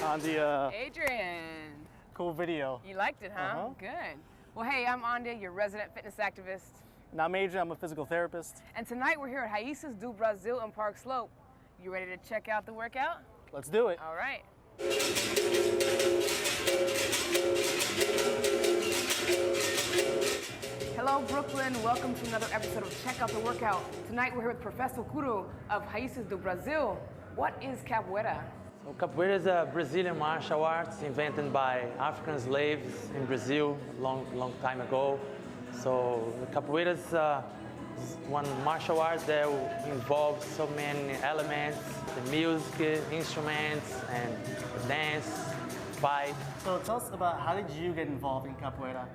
On the Adrian. cool video. You liked it, huh? Good. Well, hey, I'm Anda, your resident fitness activist. And I'm Adrian, I'm a physical therapist. And tonight we're here at Raíces do Brasil in Park Slope. You ready to check out the workout? Let's do it. All right. Hello, Brooklyn. Welcome to another episode of Check Out the Workout. Tonight we're here with Professor Kuro of Raíces do Brasil. What is capoeira? So capoeira is a Brazilian martial arts invented by African slaves in Brazil long time ago. So capoeira is one martial art that involves so many elements, the music, instruments, and the dance, fight. So tell us about how did you get involved in capoeira?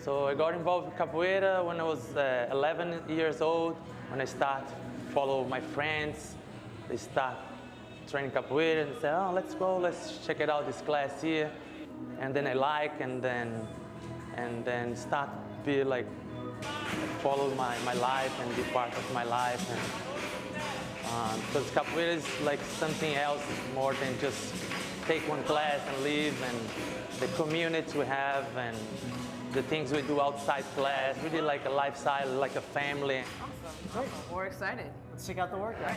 So I got involved with capoeira when I was 11 years old, when I started follow my friends. They start training capoeira and say, oh, let's go, let's check it out, this class here. And then I like, and then start be like, follow my life and be part of my life. And because capoeira is like something else more than just take one class and leave, and the community we have and the things we do outside class, really like a lifestyle, like a family. Awesome. Great. We're excited. Let's check out the workout.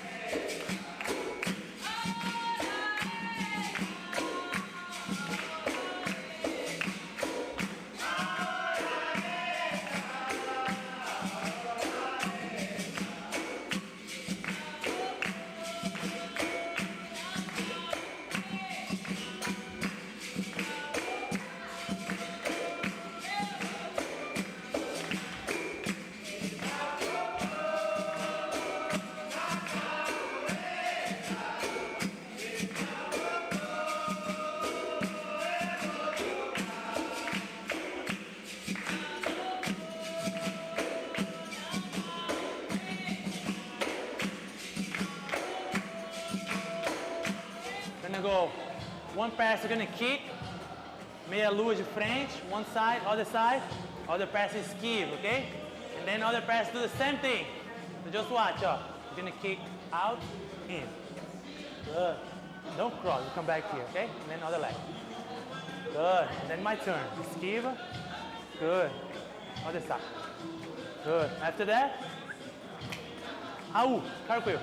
Gonna go, one pass you're gonna kick, meia lua de frente, one side, other pass esquive, okay? And then other pass do the same thing. So just watch, you're gonna kick out, in. Good. Don't cross, you come back here, okay? And then other leg. Good. And then my turn. Esquiva. Good. Other side. Good. After that, cartwheel.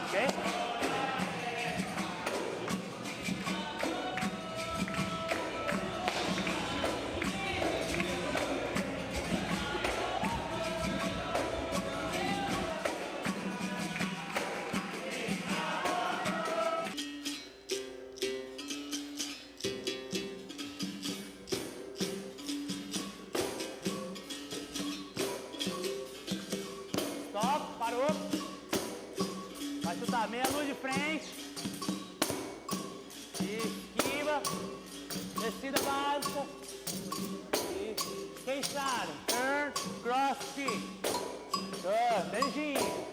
Okay? Stop, parou. Vai chutar meia luz de frente. Esquiva. Descida básica. E queixada. Turn, cross, kick. Good. Beijinho.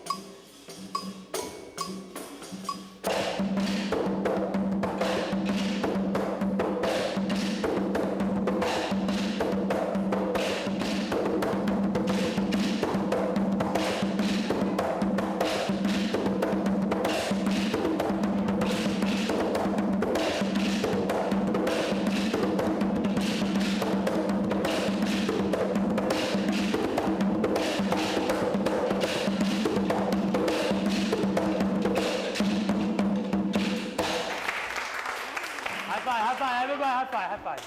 High five, everybody, high five.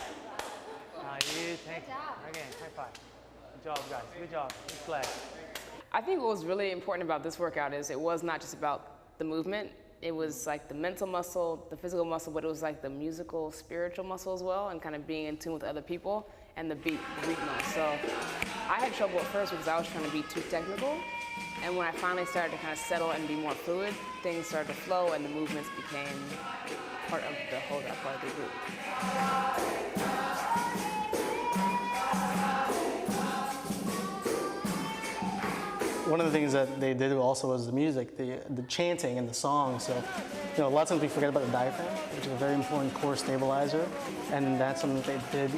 Thank you. Again, high five. Good job, guys, good job, good class. I think what was really important about this workout is it was not just about the movement, It was like the mental muscle, the physical muscle, but it was like the musical, spiritual muscle as well, and kind of being in tune with other people, and the beat muscle. So I had trouble at first because I was trying to be too technical. And when I finally started to kind of settle and be more fluid, things started to flow and the movements became part of the whole part of the group. One of the things that they did also was the music, the chanting and the song. So, a lot of times we forget about the diaphragm, which is a very important core stabilizer. And that's something that they did,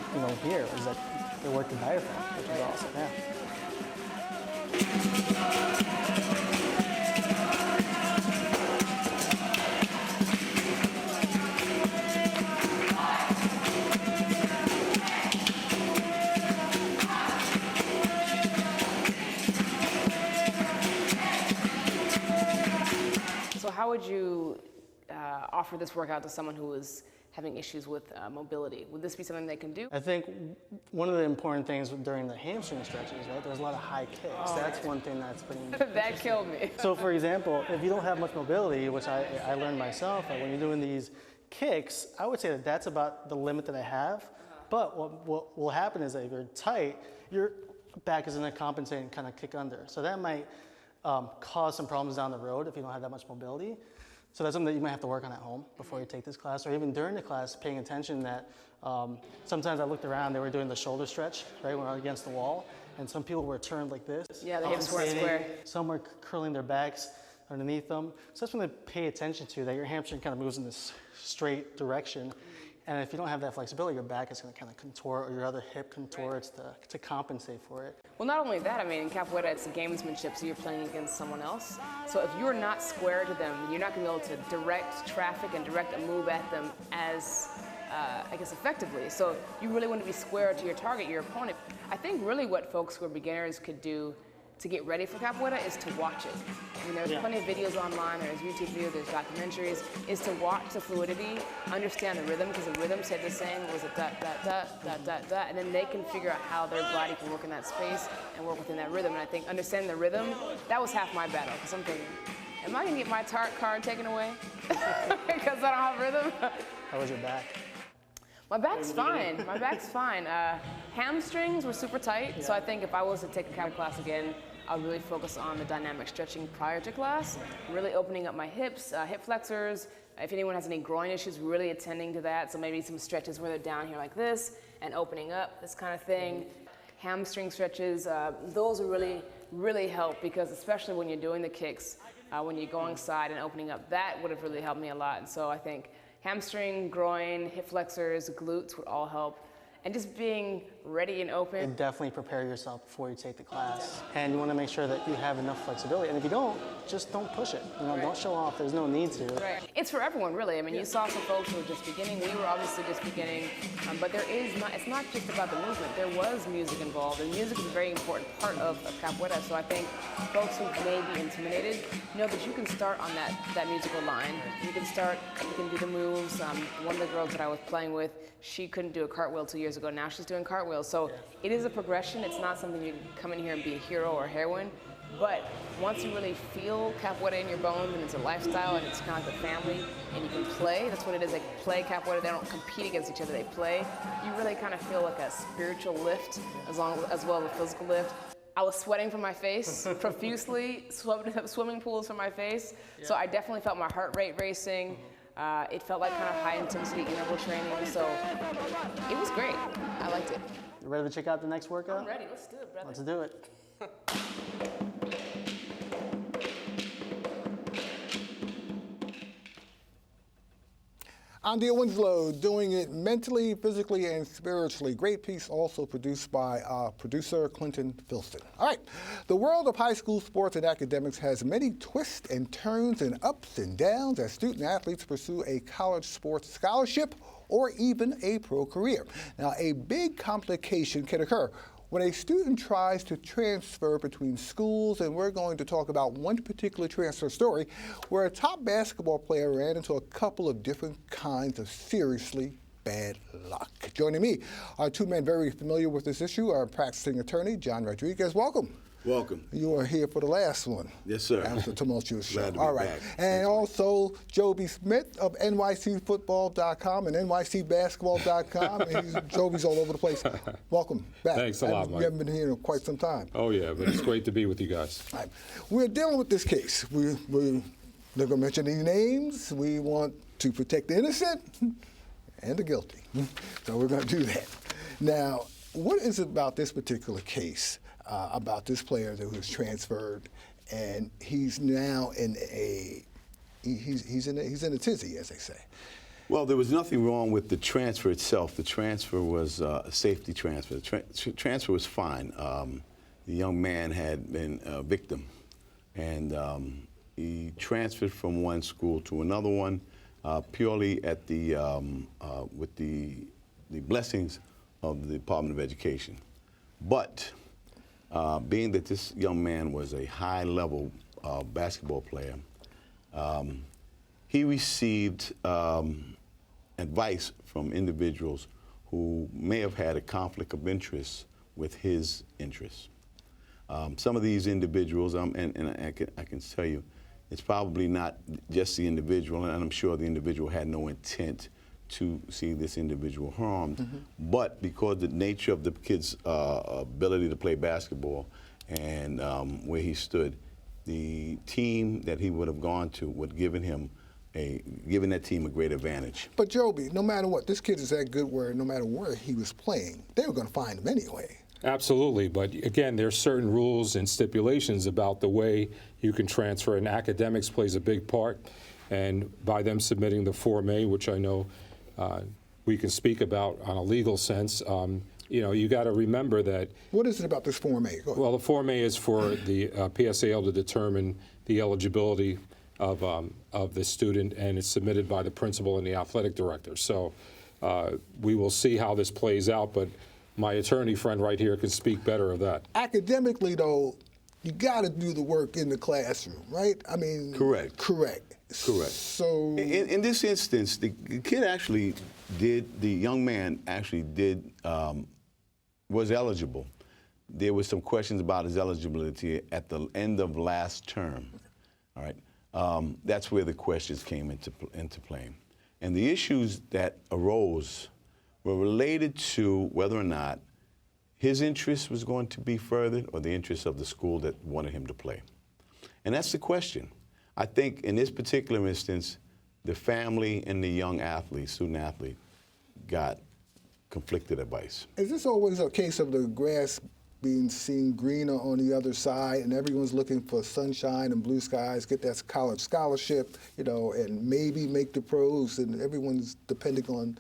here, is that they worked the diaphragm, which is awesome, yeah. So how would you offer this workout to someone who is having issues with mobility? Would this be something they can do? I think one of the important things during the hamstring stretches, right, there's a lot of high kicks. Oh, that's one thing that's been That killed me. So for example, if you don't have much mobility, which I learned myself, like when you're doing these kicks, I would say that that's about the limit that I have. But what will happen is that if you're tight, your back is going to compensate and kind of kick under. So that might cause some problems down the road if you don't have that much mobility. So that's something that you might have to work on at home before you take this class, or even during the class, paying attention that sometimes I looked around, they were doing the shoulder stretch, right, when I was against the wall, and some people were turned like this. Yeah, the hips weren't square. Some were curling their backs underneath them. So that's something to pay attention to, that your hamstring kind of moves in this straight direction. And if you don't have that flexibility, your back is going to kind of contort, or your other hip contorts to compensate for it. Well, not only that, I mean, in capoeira, it's a gamesmanship, so you're playing against someone else. So if you're not square to them, you're not going to be able to direct traffic and direct a move at them as, effectively. So you really want to be square to your target, your opponent. I think really what folks who are beginners could do to get ready for capoeira is to watch it. I mean, there's plenty of videos online, there's YouTube videos, there's documentaries, is to watch the fluidity, understand the rhythm, because the rhythm stayed the same, was a da, da, da, da, da, da, and then they can figure out how their body can work in that space and work within that rhythm. And I think understanding the rhythm, that was half my battle, because I'm thinking, am I gonna get my card taken away? Because I don't have rhythm? How was your back? My back's fine. My back's fine. Hamstrings were super tight, so I think if I was to take a capoeira class again, I'll really focus on the dynamic stretching prior to class, really opening up my hips, hip flexors. If anyone has any groin issues, really attending to that. So maybe some stretches where they're down here like this and opening up, this kind of thing. Hamstring stretches, those will really, really help, because especially when you're doing the kicks, when you're going side and opening up, that would have really helped me a lot. And so I think hamstring, groin, hip flexors, glutes would all help. And just being ready and open. And definitely prepare yourself before you take the class. And you want to make sure that you have enough flexibility. And if you don't, just don't push it. Don't show off. There's no need to. Right. It's for everyone, really. I mean, you saw some folks who were just beginning. We were obviously just beginning. But it's not just about the movement. There was music involved. And music is a very important part of capoeira. So I think folks who may be intimidated know that you can start on that musical line. You can do the moves. One of the girls that I was playing with, she couldn't do a cartwheel 2 years ago. Now she's doing cartwheels. So it is a progression. It's not something you can come in here and be a hero or a heroine. But once you really feel capoeira in your bones, and it's a lifestyle, and it's kind of like a family, and you can play, that's what it is. They play capoeira. They don't compete against each other. They play. You really kind of feel like a spiritual lift as well as a physical lift. I was sweating from my face profusely, swimming pools from my face. Yeah. So I definitely felt my heart rate racing. It felt like kind of high intensity interval training. So it was great. I liked it. You ready to check out the next workout? I'm ready. Let's do it, brother. Let's do it. I'm Dean Winslow, doing it mentally, physically, and spiritually. Great piece also produced by producer Clinton Filston. All right, the world of high school sports and academics has many twists and turns and ups and downs as student athletes pursue a college sports scholarship or even a pro career. Now, a big complication can occur when a student tries to transfer between schools, and we're going to talk about one particular transfer story where a top basketball player ran into a couple of different kinds of seriously bad luck. Joining me are two men very familiar with this issue, our practicing attorney, John Rodriguez. Welcome. Welcome. You were here for the last one. Yes, sir. That was a tumultuous show. Glad to be All right. back. And also, Joby Smith of NYCfootball.com and NYCbasketball.com. And Joby's all over the place. Welcome back. Thanks a lot, Mike. We haven't been here in quite some time. Oh, yeah, but it's great to be with you guys. All right. We're dealing with this case. We're not going to mention any names. We want to protect the innocent and the guilty. So we're going to do that. Now, what is it about this particular case, about this player that was transferred, and he's now in a he's in a tizzy, as they say? Well, there was nothing wrong with the transfer itself. The transfer was a safety transfer. The transfer was fine. The young man had been a victim, and he transferred from one school to another one purely at the with the blessings of the Department of Education. But being that this young man was a high-level basketball player, he received advice from individuals who may have had a conflict of interest with his interests. Some of these individuals, and I can tell you, it's probably not just the individual, and I'm sure the individual had no intent to see this individual harmed, but because the nature of the kid's ability to play basketball and where he stood, the team that he would have gone to would have given that team a great advantage. But Joby, no matter what, this kid is that good where no matter where he was playing, they were going to find him anyway. Absolutely, but again, there's certain rules and stipulations about the way you can transfer, and academics plays a big part. And by them submitting the Form A, which I know we can speak about on a legal sense, you got to remember that. What is it about this Form A? Well, the Form A is for the PSAL to determine the eligibility of the student, and it's submitted by the principal and the athletic director. So we will see how this plays out, but my attorney friend right here can speak better of that. Academically, though, you got to do the work in the classroom, right? I mean, Correct. Correct. So in this instance, the kid actually did, the young man actually did, was eligible. There was some questions about his eligibility at the end of last term, all right? That's where the questions came into play. And the issues that arose were related to whether or not his interest was going to be furthered or the interest of the school that wanted him to play. And that's the question. I think in this particular instance, the family and the young athlete, student athlete, got conflicted advice. Is this always a case of the grass being seen greener on the other side, and everyone's looking for sunshine and blue skies, get that college scholarship, and maybe make the pros, and everyone's depending on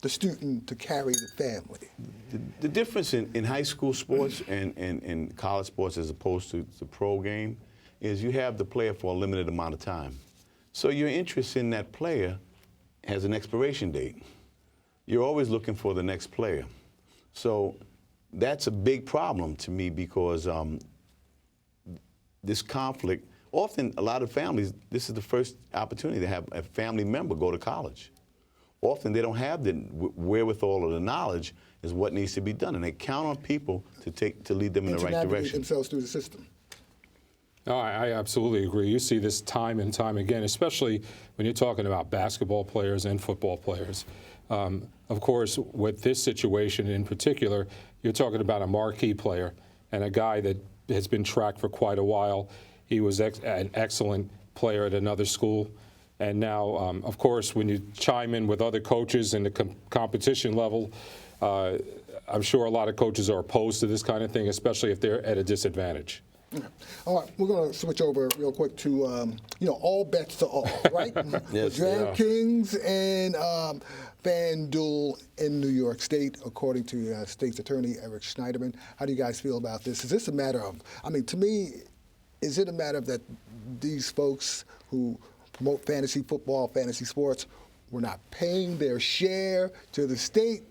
the student to carry the family? The difference in high school sports and college sports as opposed to the pro game is you have the player for a limited amount of time. So your interest in that player has an expiration date. You're always looking for the next player. So that's a big problem to me because this conflict, often a lot of families, this is the first opportunity to have a family member go to college. Often they don't have the wherewithal or the knowledge is what needs to be done, and they count on people to lead them in the right navigate direction. themselves through the system. No, I absolutely agree. You see this time and time again, especially when you're talking about basketball players and football players. Of course, with this situation in particular, you're talking about a marquee player and a guy that has been tracked for quite a while. He was an excellent player at another school. And now, of course, when you chime in with other coaches in the competition level, I'm sure a lot of coaches are opposed to this kind of thing, especially if they're at a disadvantage. Okay. All right, we're going to switch over real quick to, all bets are off, right? Yes, DraftKings and FanDuel in New York State, according to State's Attorney Eric Schneiderman. How do you guys feel about this? Is this a matter of, to me, is it a matter of that these folks who promote fantasy football, fantasy sports, were not paying their share to the state?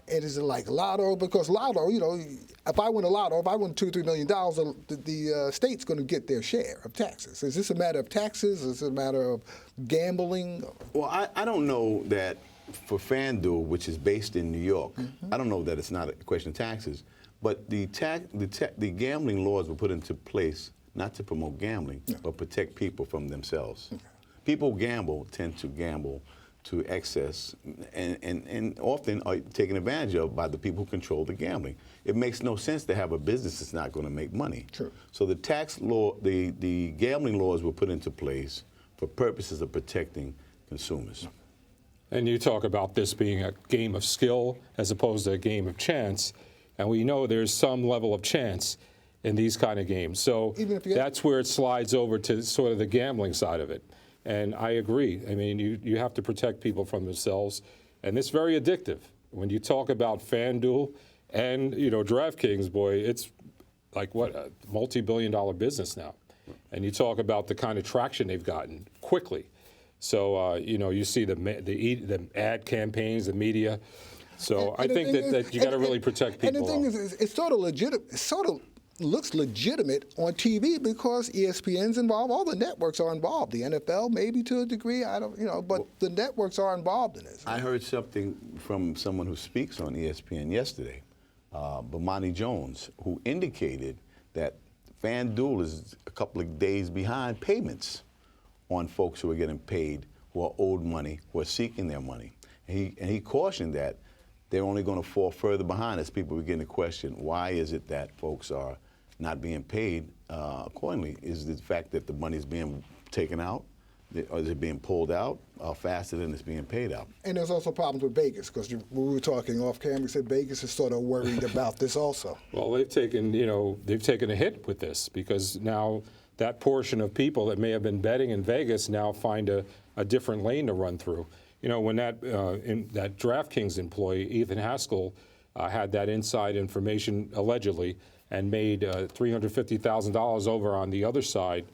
And is it like Lotto? Because Lotto, if I win a Lotto, if I win $2 or $3 million, the state's going to get their share of taxes. Is this a matter of taxes? Is it a matter of gambling? Well, I don't know that for FanDuel, which is based in New York, I don't know that it's not a question of taxes. But the gambling laws were put into place not to promote gambling, but protect people from themselves. People tend to gamble to excess and often are taken advantage of by the people who control the gambling. It makes no sense to have a business that's not going to make money. True. So the tax law, the gambling laws were put into place for purposes of protecting consumers. And you talk about this being a game of skill as opposed to a game of chance, and we know there's some level of chance in these kind of games. So that's where it slides over to sort of the gambling side of it. And I agree. I mean, you have to protect people from themselves, and it's very addictive. When you talk about FanDuel and, DraftKings, boy, it's like what, a multi-billion-dollar business now. And you talk about the kind of traction they've gotten quickly. So, you see the ad campaigns, the media. So I think that you got to really protect people. And the thing is, it's sort of legitimate. It sort of looks legitimate on TV because ESPN's involved. All the networks are involved. The NFL, maybe to a degree, but the networks are involved in this. I heard something from someone who speaks on ESPN yesterday, Bomani Jones, who indicated that FanDuel is a couple of days behind payments on folks who are getting paid, who are owed money, who are seeking their money. And he cautioned that they're only going to fall further behind as people begin to question, why is it that folks are not being paid accordingly? Is it the fact that the money is being taken out? Or is it being pulled out faster than it's being paid out? And there's also problems with Vegas, because we were talking off camera, we said Vegas is sort of worried about this also. Well, they've taken a hit with this, because now that portion of people that may have been betting in Vegas now find a different lane to run through. When that DraftKings employee, Ethan Haskell, had that inside information allegedly and made $350,000 over on the other side,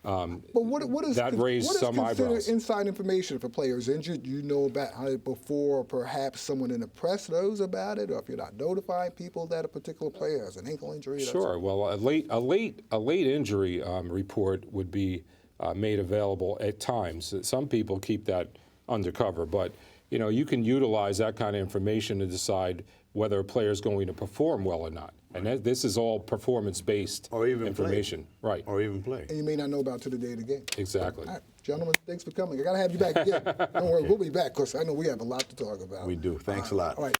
but what is that raised some eyebrows. What is considered inside information if a player is injured? You know about it before perhaps someone in the press knows about it, or if you're not notifying people that a particular player has an ankle injury? Sure. Well, a late injury report would be made available at times. Some people keep that undercover, but you can utilize that kind of information to decide whether a player is going to perform well or not. And this is all performance-based information. Right. Or even play. And you may not know about to the day of the game. Exactly. All right, gentlemen, thanks for coming. I got to have you back again. Don't worry, we'll be back, because I know we have a lot to talk about. We do. Thanks a lot. All right.